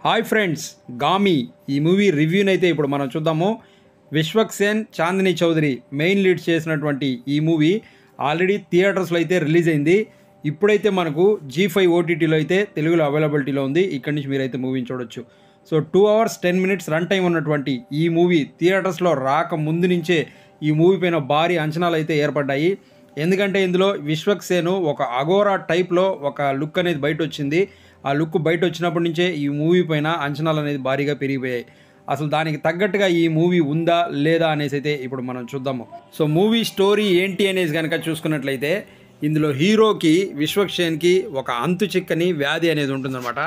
Hi friends, Gaami ఈ movie రివ్యూనైతే ఇప్పుడు మనం చూద్దాము. విశ్వక్ సేన్, చాందిని చౌదరి మెయిన్ లీడ్ చేసినటువంటి ఈ మూవీ ఆల్రెడీ థియేటర్స్లో అయితే రిలీజ్ అయింది. ఇప్పుడైతే మనకు G5 ఓటీటీలో అయితే తెలుగులో అవైలబిలిటీలో ఉంది. ఇక్కడి నుంచి మీరైతే మూవీని చూడొచ్చు. So 2 hours 10 minutes run time ఉన్నటువంటి ఈ మూవీ థియేటర్స్లో రాక ముందు నుంచే ఈ మూవీ పైన భారీ అంచనాలు అయితే ఏర్పడ్డాయి. ఎందుకంటే ఇందులో విశ్వక్ సేన్ ఒక అగోరా టైప్లో ఒక లుక్ అనేది బయట వచ్చింది. ఆ లుక్ బయట వచ్చినప్పటి నుంచే ఈ మూవీ పైన అంచనాలు అనేది భారీగా పెరిగిపోయాయి. అసలు దానికి తగ్గట్టుగా ఈ మూవీ ఉందా లేదా అనేసి అయితే ఇప్పుడు మనం చూద్దాము. సో మూవీ స్టోరీ ఏంటి అనేసి కనుక చూసుకున్నట్లయితే ఇందులో హీరోకి విశ్వక్ సేన్కి ఒక అంతు చిక్కని వ్యాధి అనేది ఉంటుందన్నమాట.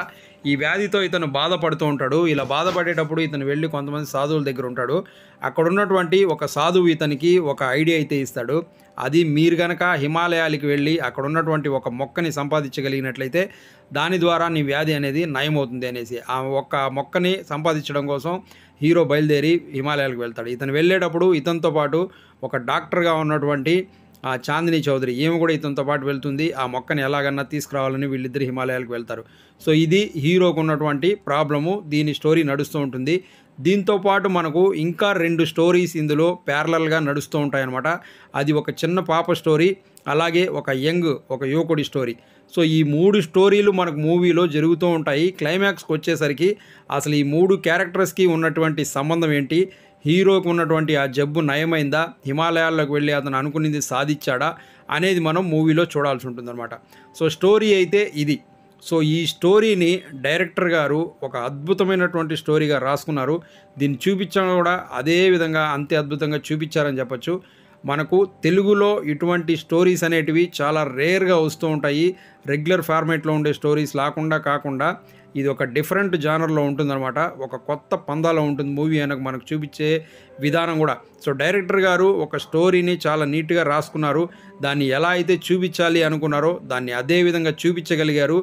ఈ వ్యాధితో ఇతను బాధపడుతూ ఉంటాడు. ఇలా బాధపడేటప్పుడు ఇతను వెళ్ళి కొంతమంది సాధువుల దగ్గర ఉంటాడు. అక్కడ ఉన్నటువంటి ఒక సాధువు ఇతనికి ఒక ఐడియా అయితే ఇస్తాడు. అది మీరు కనుక హిమాలయాలకి వెళ్ళి అక్కడ ఉన్నటువంటి ఒక మొక్కని సంపాదించగలిగినట్లయితే దాని ద్వారా నీ వ్యాధి అనేది నయమవుతుంది అనేసి ఆ ఒక్క మొక్కని సంపాదించడం కోసం హీరో బయలుదేరి హిమాలయాలకు వెళ్తాడు. ఇతను వెళ్ళేటప్పుడు ఇతనితో పాటు ఒక డాక్టర్గా ఉన్నటువంటి చాందిని చౌదరి ఈమె కూడా ఇతనితో పాటు వెళ్తుంది. ఆ మొక్కని ఎలాగన్నా తీసుకురావాలని వీళ్ళిద్దరు హిమాలయాలకు వెళ్తారు. సో ఇది హీరోకు ఉన్నటువంటి ప్రాబ్లము. దీని స్టోరీ నడుస్తూ ఉంటుంది. దీంతో పాటు మనకు ఇంకా 2 స్టోరీస్ ఇందులో ప్యారలల్గా నడుస్తూ ఉంటాయన్నమాట. అది ఒక చిన్న పాప స్టోరీ, అలాగే ఒక యువకుడి స్టోరీ. సో ఈ 3 స్టోరీలు మనకు మూవీలో జరుగుతూ ఉంటాయి. క్లైమాక్స్కి వచ్చేసరికి అసలు ఈ 3 క్యారెక్టర్స్కి ఉన్నటువంటి సంబంధం ఏంటి, హీరోకి ఉన్నటువంటి ఆ జబ్బు నయమైందా, హిమాలయాల్లోకి వెళ్ళి అతను అనుకున్నది సాధించాడా అనేది మనం మూవీలో చూడాల్సి ఉంటుందన్నమాట. సో స్టోరీ అయితే ఇది. సో ఈ స్టోరీని డైరెక్టర్ గారు ఒక అద్భుతమైనటువంటి స్టోరీగా రాసుకున్నారు. దీన్ని చూపించడం కూడా అదే విధంగా అంతే అద్భుతంగా చూపించారని చెప్పచ్చు. మనకు తెలుగులో ఇటువంటి స్టోరీస్ అనేటివి చాలా రేర్గా వస్తూ ఉంటాయి. రెగ్యులర్ ఫార్మేట్లో ఉండే స్టోరీస్ కాకుండా ఇది ఒక డిఫరెంట్ జానర్లో ఉంటుందన్నమాట. ఒక కొత్త పందాలో ఉంటుంది మూవీ అనకు మనకు చూపించే విధానం కూడా. సో డైరెక్టర్ గారు ఒక స్టోరీని చాలా నీట్గా రాసుకున్నారు. దాన్ని ఎలా అయితే చూపించాలి అనుకున్నారో దాన్ని అదే విధంగా చూపించగలిగారు.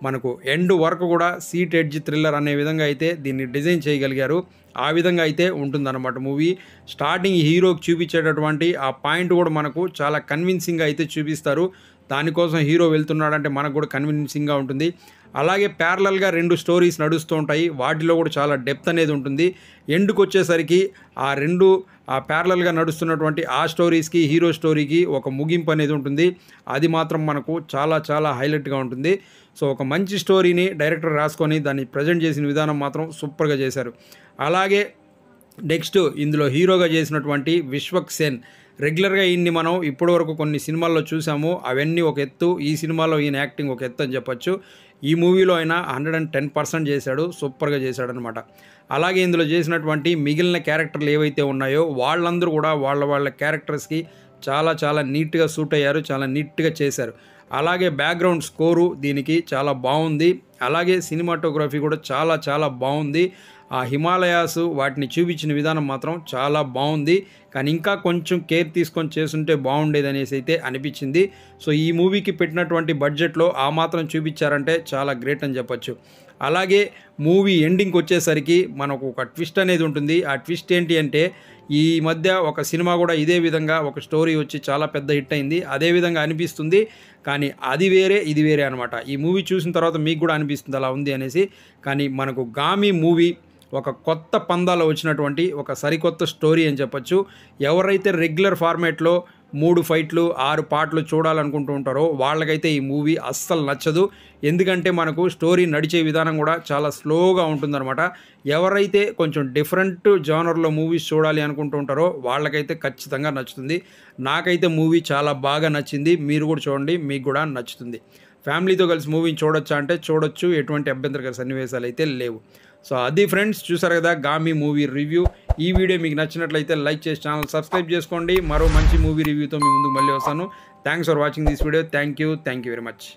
మనకు ఎండ్ వరకు కూడా సీట్ ఎడ్జ్ థ్రిల్లర్ అనే విధంగా అయితే దీన్ని డిజైన్ చేయగలిగారు. ఆ విధంగా అయితే ఉంటుందన్నమాట మూవీ. స్టార్టింగ్ హీరోకి చూపించేటటువంటి ఆ పాయింట్ కూడా మనకు చాలా కన్విన్సింగ్గా అయితే చూపిస్తారు. దానికోసం హీరో వెళ్తున్నాడంటే మనకు కూడా కన్విన్సింగ్గా ఉంటుంది. అలాగే ప్యారలల్గా 2 స్టోరీస్ నడుస్తూ ఉంటాయి. వాటిలో కూడా చాలా డెప్త్ అనేది ఉంటుంది. ఎండ్కి వచ్చేసరికి ఆ ప్యారలల్గా నడుస్తున్నటువంటి ఆ స్టోరీస్కి హీరో స్టోరీకి ఒక ముగింపు అనేది ఉంటుంది. అది మాత్రం మనకు చాలా చాలా హైలైట్గా ఉంటుంది. సో ఒక మంచి స్టోరీని డైరెక్టర్ రాసుకొని దాన్ని ప్రజెంట్ చేసిన విధానం మాత్రం సూపర్గా చేశారు. అలాగే నెక్స్ట్ ఇందులో హీరోగా చేసినటువంటి విశ్వక్ సేన్, రెగ్యులర్గా ఈయన్ని మనం ఇప్పటివరకు కొన్ని సినిమాల్లో చూసాము. అవన్నీ ఒక ఎత్తు, ఈ సినిమాలో ఈయన యాక్టింగ్ ఒక ఎత్తు అని చెప్పచ్చు. ఈ మూవీలో అయినా 110% చేశాడు, సూపర్గా చేశాడు అనమాట. అలాగే ఇందులో చేసినటువంటి మిగిలిన క్యారెక్టర్లు ఏవైతే ఉన్నాయో వాళ్ళందరూ కూడా వాళ్ళ క్యారెక్టర్స్కి చాలా చాలా నీట్గా సూట్ అయ్యారు, చాలా నీట్గా చేశారు. అలాగే బ్యాక్గ్రౌండ్ స్కోరు దీనికి చాలా బాగుంది. అలాగే సినిమాటోగ్రఫీ కూడా చాలా చాలా బాగుంది. ఆ హిమాలయాస్ వాటిని చూపించిన విధానం మాత్రం చాలా బాగుంది. కానీ ఇంకా కొంచెం కేర్ తీసుకొని చేస్తుంటే బాగుండేది అనేసి అయితే అనిపించింది. సో ఈ మూవీకి పెట్టినటువంటి బడ్జెట్లో ఆ మాత్రం చూపించారంటే చాలా గ్రేట్ అని చెప్పచ్చు. అలాగే మూవీ ఎండింగ్కి వచ్చేసరికి మనకు ఒక ట్విస్ట్ అనేది ఉంటుంది. ఆ ట్విస్ట్ ఏంటి అంటే ఈ మధ్య ఒక సినిమా కూడా ఇదే విధంగా ఒక స్టోరీ వచ్చి చాలా పెద్ద హిట్ అయింది. అదే విధంగా అనిపిస్తుంది, కానీ అది వేరే ఇది వేరే అనమాట. ఈ మూవీ చూసిన తర్వాత మీకు కూడా అనిపిస్తుంది అలా ఉంది అనేసి. కానీ మనకు గామి మూవీ ఒక కొత్త పందాలో వచ్చినటువంటి ఒక సరికొత్త స్టోరీ అని చెప్పచ్చు. ఎవరైతే రెగ్యులర్ ఫార్మేట్లో 3 ఫైట్లు 6 పాటలు చూడాలనుకుంటూ ఉంటారో వాళ్ళకైతే ఈ మూవీ అస్సలు నచ్చదు. ఎందుకంటే మనకు స్టోరీ నడిచే విధానం కూడా చాలా స్లోగా ఉంటుందన్నమాట. ఎవరైతే కొంచెం డిఫరెంట్ జానర్లో మూవీస్ చూడాలి అనుకుంటూ ఉంటారో వాళ్ళకైతే ఖచ్చితంగా నచ్చుతుంది. నాకైతే మూవీ చాలా బాగా నచ్చింది. మీరు కూడా చూడండి, మీకు కూడా నచ్చుతుంది. ఫ్యామిలీతో కలిసి మూవీని చూడొచ్చా అంటే చూడొచ్చు, ఎటువంటి అభ్యంతరకర సన్నివేశాలు అయితే లేవు. సో అది ఫ్రెండ్స్, చూసారు కదా గామి మూవీ రివ్యూ. ఈ వీడియో మీకు నచ్చినట్లయితే లైక్ చేసి ఛానల్ సబ్స్క్రైబ్ చేసుకోండి. మరో మంచి మూవీ రివ్యూతో మీ ముందుకు మళ్ళీ వస్తాను. Thanks for watching this video. Thank you very much.